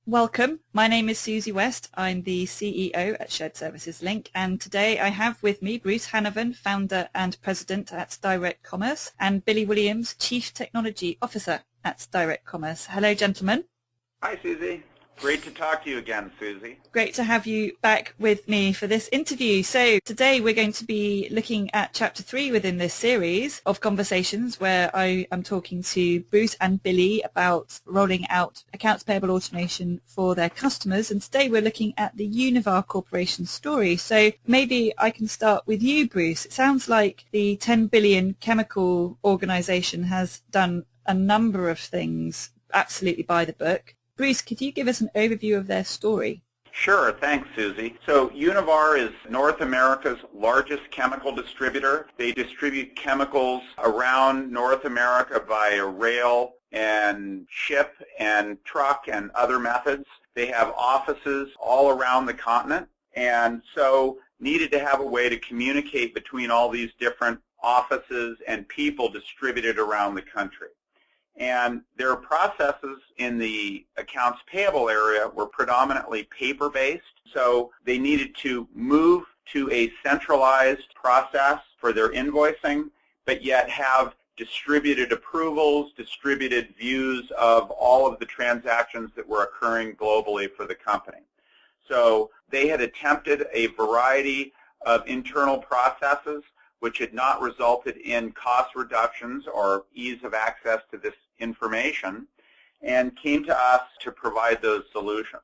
Welcome. My name is Susie West. I'm the CEO at Shared Services Link, and today I have with me Bruce Hanovan, founder and president at Direct Commerce, and Billy Williams, Chief Technology Officer at Direct Commerce. Hello, gentlemen. Hi, Susie. Great to talk to you again, Susie. Great to have you back with me for this interview. So today we're going to be looking at Chapter 3 within this series of conversations where I am talking to Bruce and Billy about rolling out accounts payable automation for their customers. And today we're looking at the Univar Corporation story. So maybe I can start with you, Bruce. It sounds like the 10 billion chemical organization has done a number of things absolutely by the book. Bruce, could you give us an overview of their story? Sure, thanks, Susie. So Univar is North America's largest chemical distributor. They distribute chemicals around North America via rail and ship and truck and other methods. They have offices all around the continent, and so needed to have a way to communicate between all these different offices and people distributed around the country. And their processes in the accounts payable area were predominantly paper-based, so they needed to move to a centralized process for their invoicing, but yet have distributed approvals, distributed views of all of the transactions that were occurring globally for the company. So they had attempted a variety of internal processes which had not resulted in cost reductions or ease of access to this information, and came to us to provide those solutions.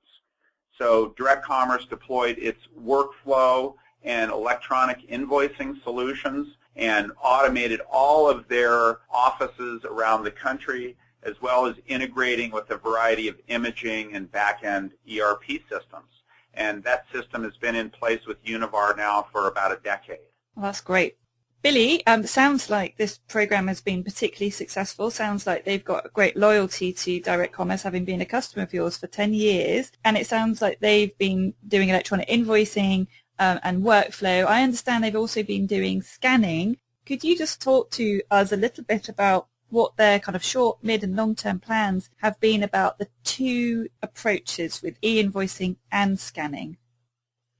So Direct Commerce deployed its workflow and electronic invoicing solutions and automated all of their offices around the country, as well as integrating with a variety of imaging and back-end ERP systems. And that system has been in place with Univar now for about a decade. Well, that's great. Billy, sounds like this program has been particularly successful. Sounds like they've got great loyalty to Direct Commerce, having been a customer of yours for 10 years. And it sounds like they've been doing electronic invoicing and workflow. I understand they've also been doing scanning. Could you just talk to us a little bit about what their kind of short, mid, and long-term plans have been about the two approaches with e-invoicing and scanning?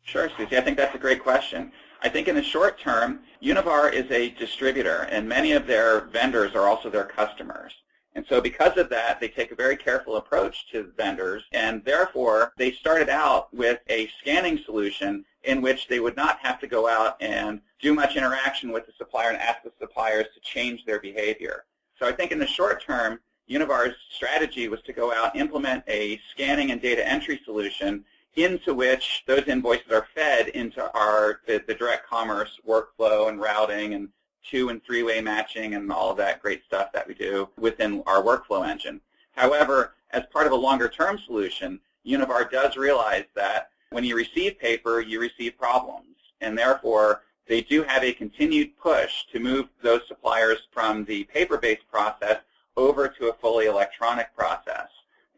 Sure, Susie. I think that's a great question. I think in the short term, Univar is a distributor, and many of their vendors are also their customers. And so because of that, they take a very careful approach to vendors, and therefore they started out with a scanning solution in which they would not have to go out and do much interaction with the supplier and ask the suppliers to change their behavior. So I think in the short term, Univar's strategy was to go out, implement a scanning and data entry solution into which those invoices are fed into the Direct Commerce workflow and routing and 2- and 3-way matching and all of that great stuff that we do within our workflow engine. However, as part of a longer-term solution, Univar does realize that when you receive paper, you receive problems, and therefore they do have a continued push to move those suppliers from the paper-based process over to a fully electronic process.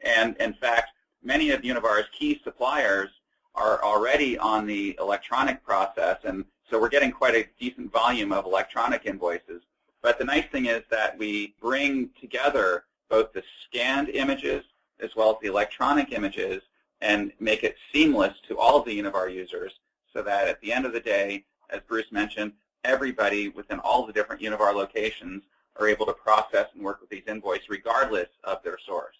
And in fact, many of Univar's key suppliers are already on the electronic process, and so we're getting quite a decent volume of electronic invoices. But the nice thing is that we bring together both the scanned images as well as the electronic images and make it seamless to all of the Univar users so that at the end of the day, as Bruce mentioned, everybody within all the different Univar locations are able to process and work with these invoices regardless of their source.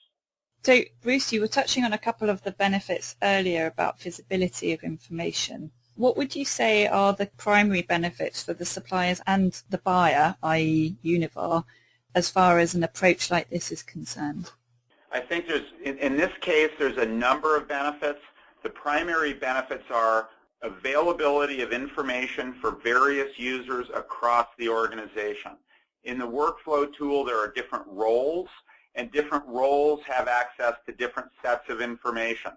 So, Bruce, you were touching on a couple of the benefits earlier about visibility of information. What would you say are the primary benefits for the suppliers and the buyer, i.e. Univar, as far as an approach like this is concerned? I think in this case, there's a number of benefits. The primary benefits are availability of information for various users across the organization. In the workflow tool, there are different roles, and different roles have access to different sets of information.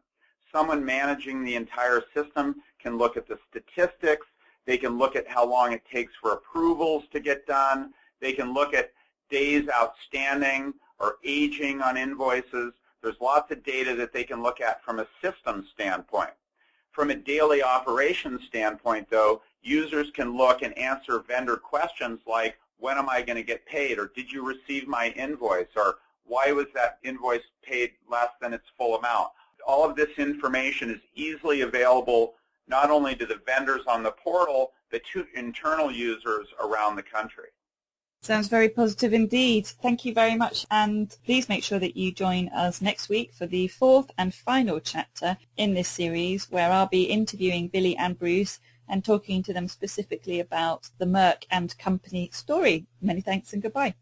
Someone managing the entire system can look at the statistics. They can look at how long it takes for approvals to get done. They can look at days outstanding or aging on invoices. There's lots of data that they can look at from a system standpoint. From a daily operations standpoint, though, users can look and answer vendor questions like, when am I going to get paid? Or did you receive my invoice? Or why was that invoice paid less than its full amount? all of this information is easily available not only to the vendors on the portal, but to internal users around the country. Sounds very positive indeed. Thank you very much, and please make sure that you join us next week for the fourth and final chapter in this series, where I'll be interviewing Billy and Bruce and talking to them specifically about the Merck and Company story. Many thanks and goodbye.